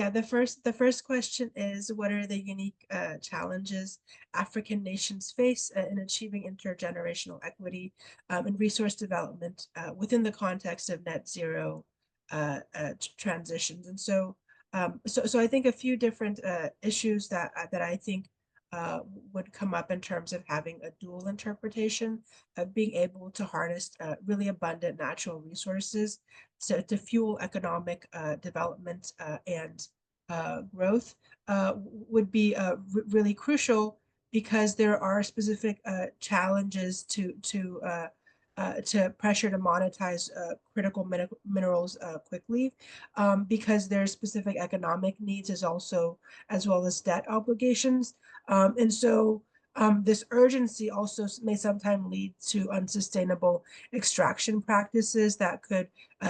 Yeah, the first question is, what are the unique challenges African nations face in achieving intergenerational equity and resource development within the context of net zero transitions? And so I think a few different issues that I think uh, would come up in terms of having a dual interpretation of being able to harness really abundant natural resources to fuel economic development and growth would be really crucial because there are specific challenges to pressure to monetize critical minerals quickly because there's specific economic needs as well as debt obligations. And so this urgency also may sometimes lead to unsustainable extraction practices that could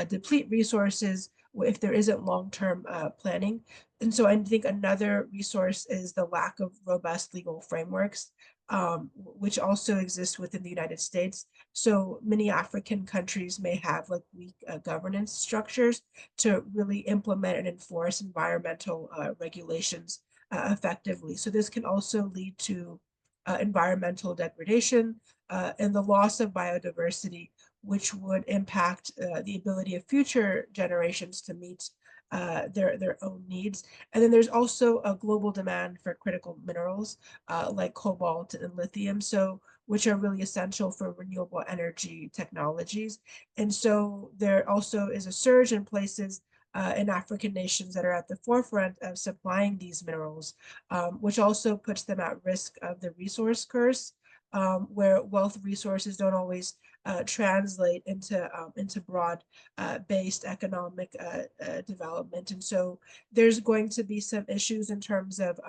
deplete resources if there isn't long-term planning. And so I think another resource is the lack of robust legal frameworks, which also exists within the United States. So many African countries may have like weak governance structures to really implement and enforce environmental regulations effectively. So this can also lead to environmental degradation and the loss of biodiversity, which would impact the ability of future generations to meet their own needs. And then there's also a global demand for critical minerals like cobalt and lithium, so which are really essential for renewable energy technologies. And so there also is a surge in places in African nations that are at the forefront of supplying these minerals, which also puts them at risk of the resource curse, where wealth resources don't always translate into broad based economic development. And so there's going to be some issues in terms of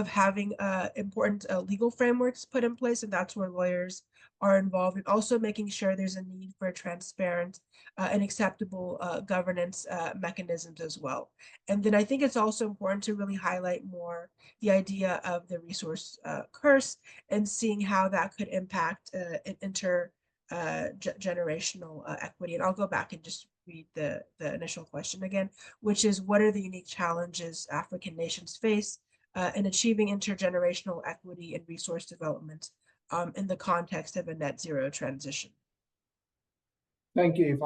having important legal frameworks put in place, and that's where lawyers are involved, and also making sure there's a need for transparent and acceptable governance mechanisms as well. And then I think it's also important to really highlight more the idea of the resource curse and seeing how that could impact intergenerational equity. And I'll go back and just read the initial question again, which is, what are the unique challenges African nations face in achieving intergenerational equity and resource development in the context of a net zero transition? Thank you. If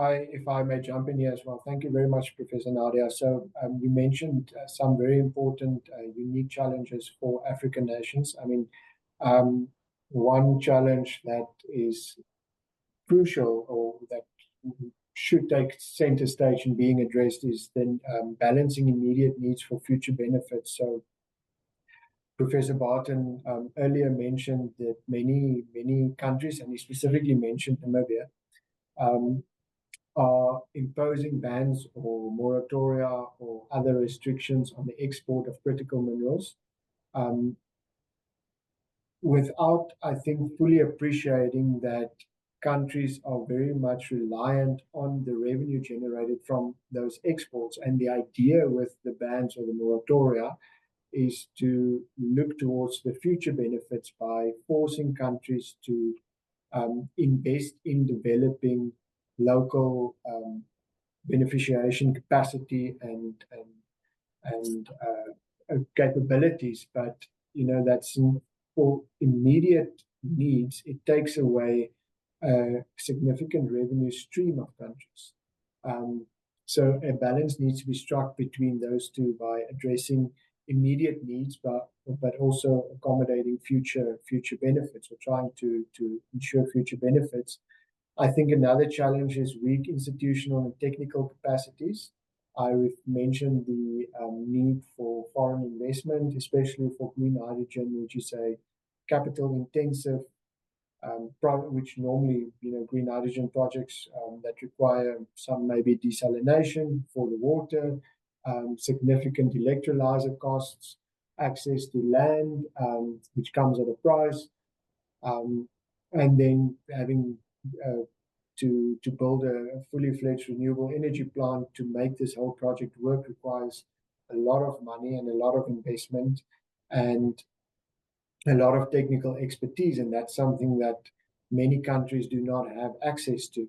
I may jump in here as well. Thank you very much, Professor Nadia. So you mentioned some very important unique challenges for African nations. I mean, one challenge that is crucial or that should take center stage in being addressed is then balancing immediate needs for future benefits. So Professor Barton earlier mentioned that many countries, and he specifically mentioned Namibia, are imposing bans or moratoria or other restrictions on the export of critical minerals without, I think, fully appreciating that countries are very much reliant on the revenue generated from those exports. And the idea with the bans or the moratoria is to look towards the future benefits by forcing countries to invest in developing local beneficiation capacity and capabilities. But that's for immediate needs. It takes away a significant revenue stream of countries. So a balance needs to be struck between those two by addressing immediate needs, but also accommodating future benefits, or trying to ensure future benefits. I think another challenge is weak institutional and technical capacities. I mentioned the need for foreign investment, especially for green hydrogen, which is a capital intensive which normally, green hydrogen projects that require some maybe desalination for the water, significant electrolyzer costs, access to land, which comes at a price, and then having to build a fully fledged renewable energy plant to make this whole project work requires a lot of money and a lot of investment and a lot of technical expertise, and that's something that many countries do not have access to.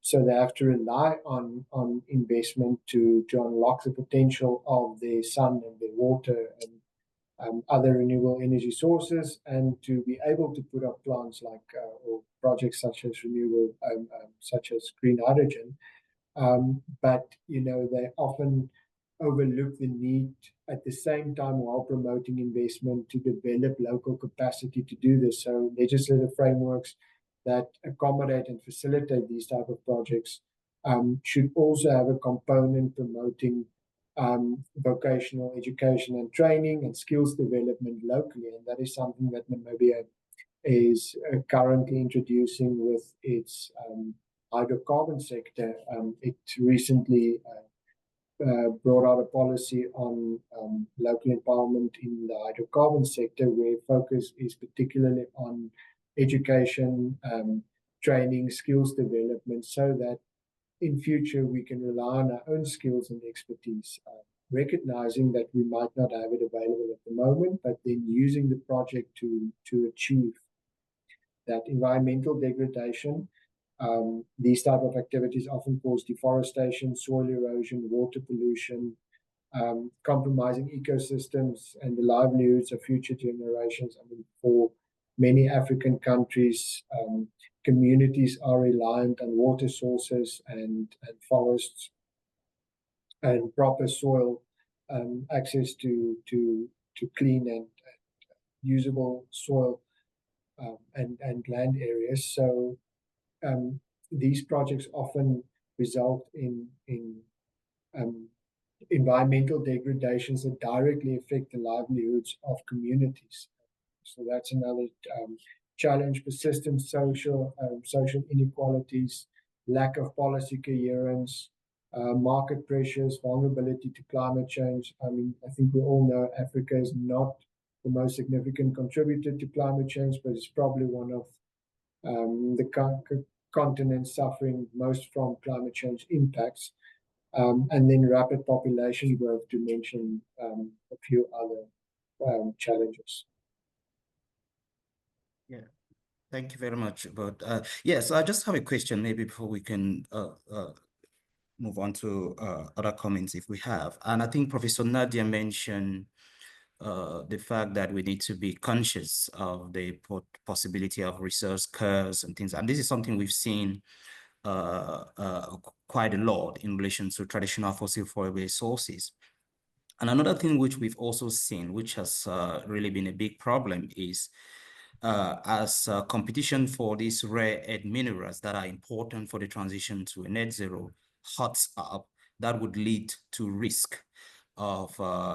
So they have to rely on investment to unlock the potential of their sun and their water and other renewable energy sources, and to be able to put up plants like or projects such as renewable, such as green hydrogen. But they often overlook the need at the same time while promoting investment to develop local capacity to do this. So legislative frameworks that accommodate and facilitate these type of projects should also have a component promoting vocational education and training and skills development locally. And that is something that Namibia is currently introducing with its hydrocarbon sector. It recently brought out a policy on local empowerment in the hydrocarbon sector, where focus is particularly on education, training, skills development, so that in future we can rely on our own skills and expertise, recognizing that we might not have it available at the moment, but then using the project to achieve that. Environmental degradation. These type of activities often cause deforestation, soil erosion, water pollution, compromising ecosystems and the livelihoods of future generations. I mean, for many African countries, communities are reliant on water sources and forests and proper soil access to clean and usable soil and land areas. So these projects often result in environmental degradations that directly affect the livelihoods of communities. So that's another challenge: persistent social inequalities, lack of policy coherence, market pressures, vulnerability to climate change. I mean, I think we all know Africa is not the most significant contributor to climate change, but it's probably one of the continents suffering most from climate change impacts. And then rapid population growth, to mention a few other challenges. Yeah, thank you very much. But yes, I just have a question maybe before we can move on to other comments if we have. And I think Professor Nadia mentioned the fact that we need to be conscious of the possibility of resource curves and things. And this is something we've seen quite a lot in relation to traditional fossil fuel-based sources. And another thing which we've also seen, which has really been a big problem, is as competition for these rare earth minerals that are important for the transition to a net zero hots up, that would lead to risk of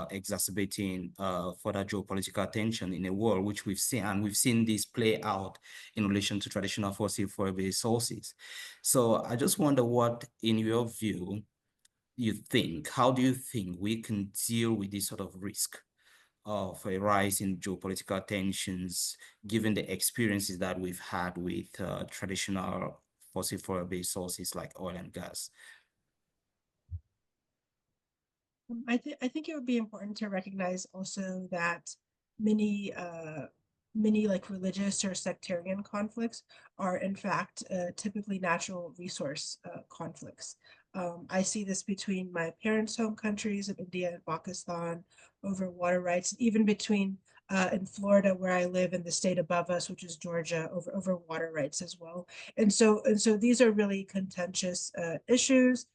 exacerbating further geopolitical tension in a world which we've seen, and we've seen this play out in relation to traditional fossil fuel-based sources. So I just wonder what, in your view, how do you think we can deal with this sort of risk of a rise in geopolitical tensions, given the experiences that we've had with traditional fossil fuel-based sources like oil and gas? I think it would be important to recognize also that many many like religious or sectarian conflicts are in fact typically natural resource conflicts. I see this between my parents' home countries of India and Pakistan over water rights, even between in Florida where I live and the state above us, which is Georgia, over water rights as well. And so these are really contentious issues.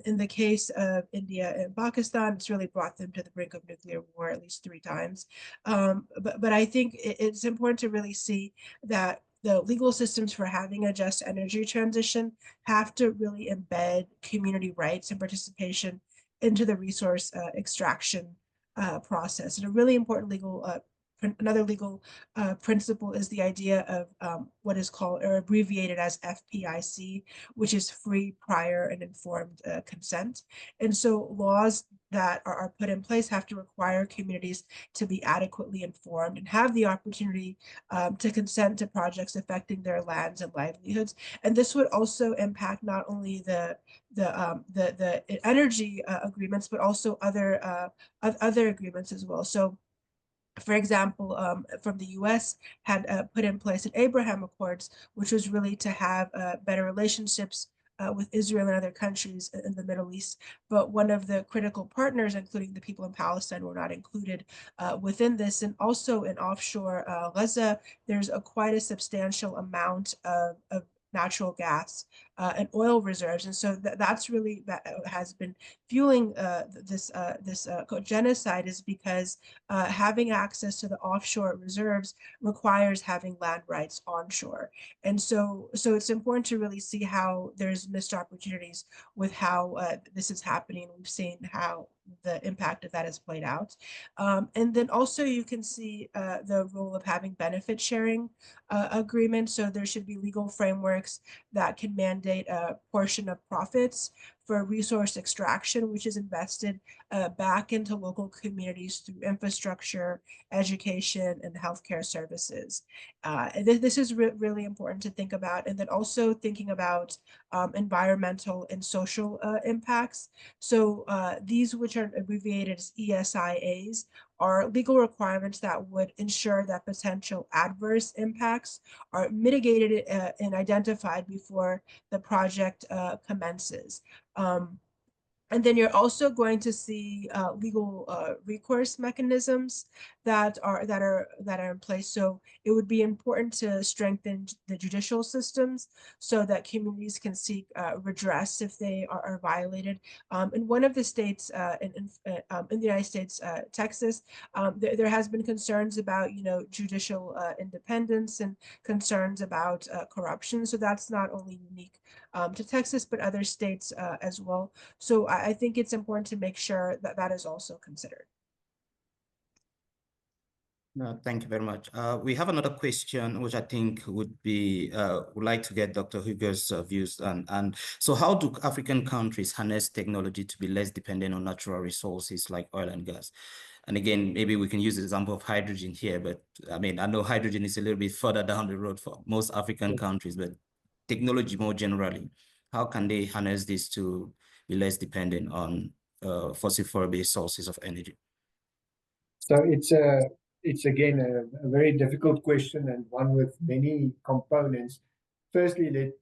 In the case of India and Pakistan, it's really brought them to the brink of nuclear war at least 3 times. But I think it's important to really see that the legal systems for having a just energy transition have to really embed community rights and participation into the resource extraction process. And a really important another legal principle is the idea of what is called or abbreviated as FPIC, which is free, prior, and informed consent. And so laws that are put in place have to require communities to be adequately informed and have the opportunity to consent to projects affecting their lands and livelihoods. And this would also impact not only the energy agreements, but also other agreements as well. So For example, from the U.S. had put in place an Abraham Accords, which was really to have better relationships with Israel and other countries in the Middle East. But one of the critical partners, including the people in Palestine, were not included within this. And also in offshore Gaza, there's quite a substantial amount of natural gas and oil reserves, and so that's really that has been fueling this genocide, is because having access to the offshore reserves requires having land rights onshore. And so it's important to really see how there's missed opportunities with how this is happening. We've seen how the impact of that has played out. And then also you can see the role of having benefit sharing agreements. So there should be legal frameworks that can mandate a portion of profits for resource extraction, which is invested back into local communities through infrastructure, education, and healthcare services. This is really important to think about. And then also thinking about environmental and social impacts. So these, which are abbreviated as ESIAs, are legal requirements that would ensure that potential adverse impacts are mitigated and identified before the project commences. Um, and then you're also going to see legal recourse mechanisms that are in place. So it would be important to strengthen the judicial systems so that communities can seek redress if they are violated. In one of the states in the United States, Texas, there has been concerns about judicial independence and concerns about corruption. So that's not only unique to Texas, but other states as well. So I think it's important to make sure that that is also considered. No, thank you very much. We have another question, which I think would like to get Dr. Hugo's views on. And so how do African countries harness technology to be less dependent on natural resources like oil and gas? And again, maybe we can use the example of hydrogen here, but I mean, I know hydrogen is a little bit further down the road for most African countries, but technology more generally, how can they harness this to be less dependent on fossil fuel-based sources of energy? So it's again a very difficult question, and one with many components. Firstly,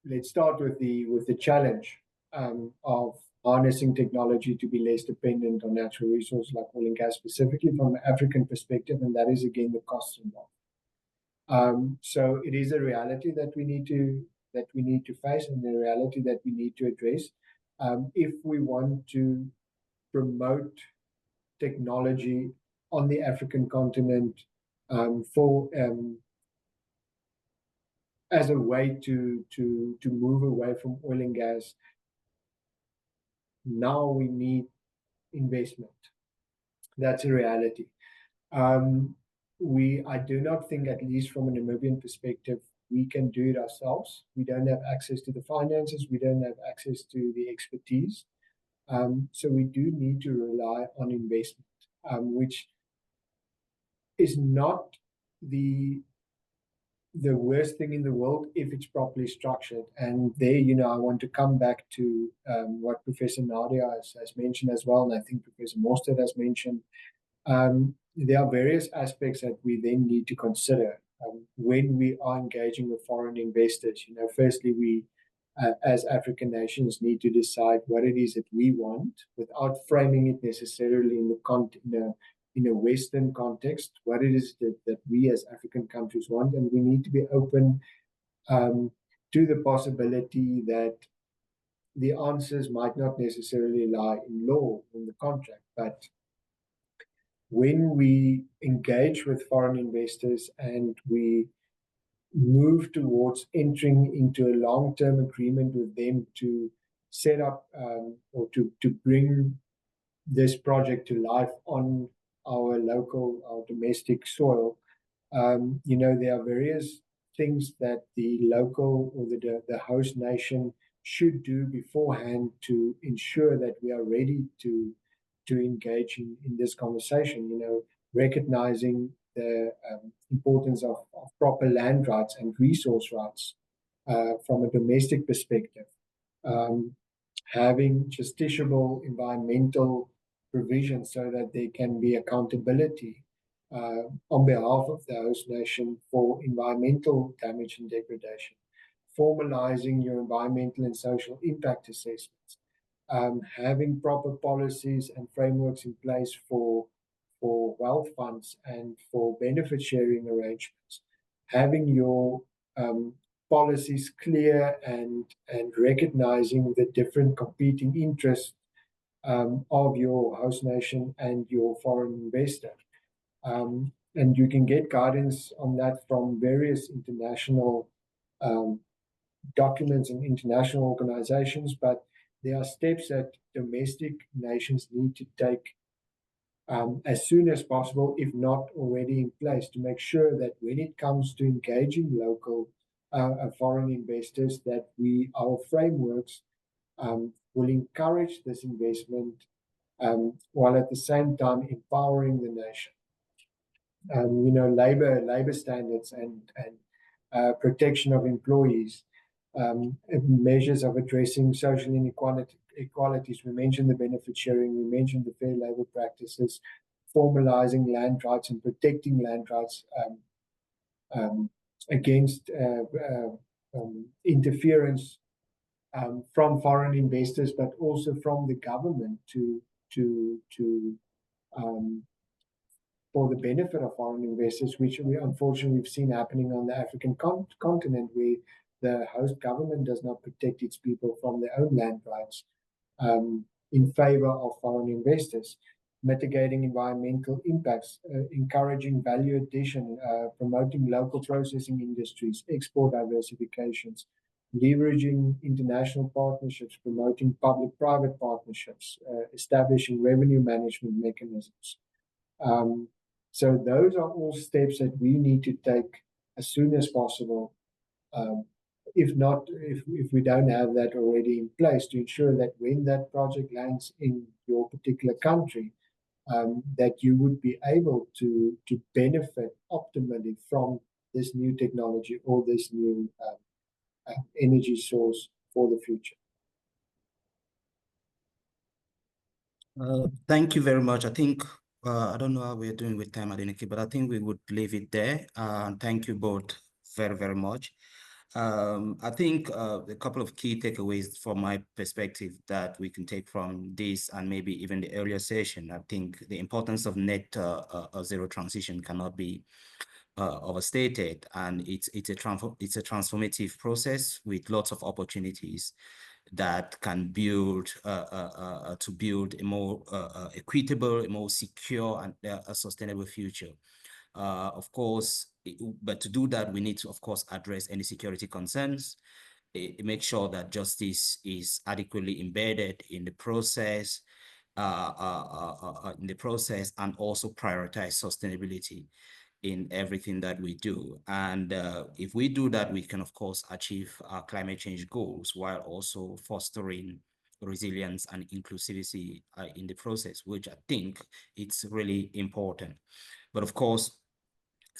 let's start with the challenge of harnessing technology to be less dependent on natural resources like oil and gas, specifically from an African perspective, and that is again the costs involved. So it is a reality that we need to face, and the reality that we need to address if we want to promote technology on the African continent for as a way to move away from oil and gas. Now we need investment. That's a reality. I do not think, at least from a Namibian perspective, we can do it ourselves. We don't have access to the finances. We don't have access to the expertise. So we do need to rely on investment, which is not the worst thing in the world if it's properly structured. And there, I want to come back to what Professor Nadia has mentioned as well, and I think Professor Mostert has mentioned. There are various aspects that we then need to consider when we are engaging with foreign investors. Firstly, we as African nations need to decide what it is that we want without framing it necessarily in a Western context, what it is that we as African countries want. And we need to be open to the possibility that the answers might not necessarily lie in law, in the contract, but when we engage with foreign investors and we move towards entering into a long-term agreement with them to set up or to bring this project to life on our domestic soil, there are various things that the local or the host nation should do beforehand to ensure that we are ready to engage in this conversation, recognizing the importance of proper land rights and resource rights from a domestic perspective, having justiciable environmental provisions so that there can be accountability on behalf of the host nation for environmental damage and degradation, formalizing your environmental and social impact assessments, having proper policies and frameworks in place for wealth funds and for benefit sharing arrangements, having your policies clear and recognizing the different competing interests of your host nation and your foreign investor. And you can get guidance on that from various international documents and international organizations, but there are steps that domestic nations need to take as soon as possible, if not already in place, to make sure that when it comes to engaging local foreign investors, that our frameworks will encourage this investment while at the same time empowering the nation. Labor standards and protection of employees, measures of addressing social inequalities. We mentioned the benefit sharing, we mentioned the fair labor practices, formalizing land rights and protecting land rights against interference from foreign investors, but also from the government for the benefit of foreign investors, which we unfortunately have seen happening on the African continent, where the host government does not protect its people from their own land rights in favor of foreign investors. Mitigating environmental impacts, encouraging value addition, promoting local processing industries, export diversifications, leveraging international partnerships, promoting public-private partnerships, establishing revenue management mechanisms. So those are all steps that we need to take as soon as possible. If we don't have that already in place, to ensure that when that project lands in your particular country, that you would be able to benefit optimally from this new technology or this new energy source for the future. Thank you very much. I think I don't know how we're doing with time, Adeniki, but I think we would leave it there. Thank you both very, very much. I think a couple of key takeaways from my perspective that we can take from this and maybe even the earlier session. I think the importance of net zero transition cannot be overstated, and it's a transformative process with lots of opportunities that can build to build a more equitable, a more secure and a sustainable future. Of course, but to do that, we need to, of course, address any security concerns, make sure that justice is adequately embedded in the process, and also prioritize sustainability in everything that we do. And if we do that, we can, of course, achieve our climate change goals while also fostering resilience and inclusivity in the process, which I think it's really important. But of course,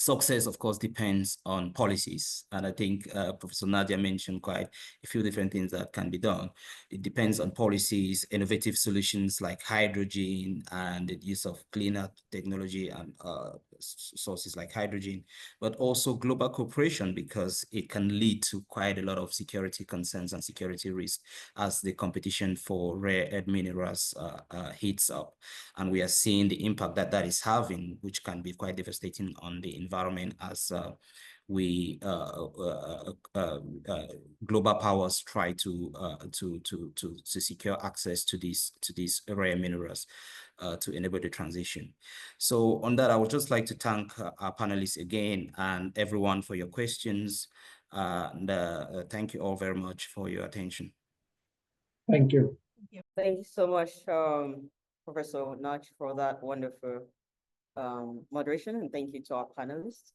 success, of course, depends on policies. And I think Professor Nadia mentioned quite a few different things that can be done. It depends on policies, innovative solutions like hydrogen and the use of cleaner technology and sources like hydrogen, but also global cooperation, because it can lead to quite a lot of security concerns and security risk as the competition for rare earth minerals heats up. And we are seeing the impact that that is having, which can be quite devastating on the environment as global powers try to secure access to these rare minerals to enable the transition. So on that, I would just like to thank our panelists again and everyone for your questions. And thank you all very much for your attention. Thank you. Thank you so much, Professor Nach, for that wonderful moderation, and thank you to our panelists.